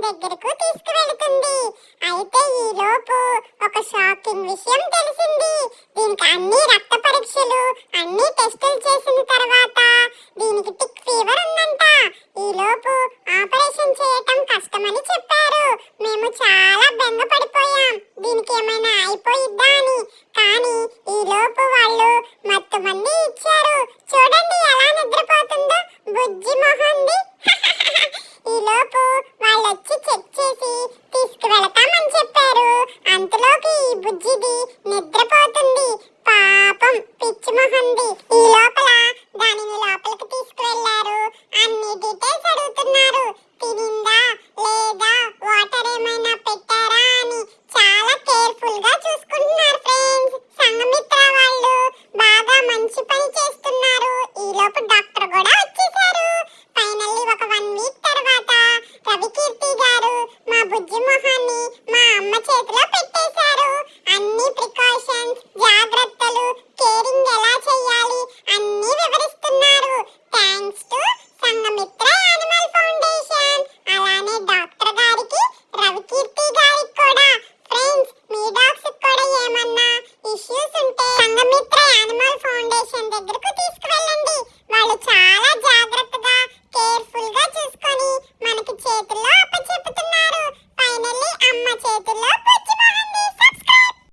దగ్గరకు తీసుకువెళుతుంది. అయితే ఈ లోపు ఒక షాకింగ్ విషయం తెలిసింది. దీనికి అన్ని రక్త పరీక్షలు, అన్ని టెస్టులు చేసిన తర్వాత దీనికి టిక్ ఫీవర్ ఉందంట. ఈ లోపు ఆపరేషన్ చేయటం కష్టమని చెప్పారు. మేము చాలా బెంగ పడిపోయాం, దీనికి ఏమైనా అయిపోయిద్దా అని. కానీ ఈ లోపు వాళ్ళు మత్తు మంది ఇచ్చారు. చూడండి ఎలా నిద్రపోతుందో బుజ్జి మొహంది. ఈ లోపు వాళ్ళు వచ్చి చెక్ చేసి తీసుకువెళతామని చెప్పారు. అంతలోకి ఈ బుజ్జిది నిద్రపోతుంది. పాపం పిచ్చి మొహంది. ఈ లోపల దానిని లోపలికి తీసుకువెళ్లారు. అన్ని డీటెయిల్స్ అడుగుతున్నారు. తినిందా లేదా, వాటర్ ఏమైనా పెట్టారా అని చాలా కేర్ఫుల్ గా చూసుకుంటున్నారు ఫ్రెండ్స్. సంఘమిత్ర వాళ్ళు బాగా మంచి పని చేస్తున్నారు. ఈ లోపు డాక్టర్ కూడా వచ్చేసారు. ఫైనల్లీ ఒక 1 వీక్ తర్వాత రవికీర్తి గారు మా బుజ్జి మొహాన్ని మా అమ్మ చేతిలో పెట్టేశారు. అన్ని ప్రికాషన్స్, జాగ్రత్త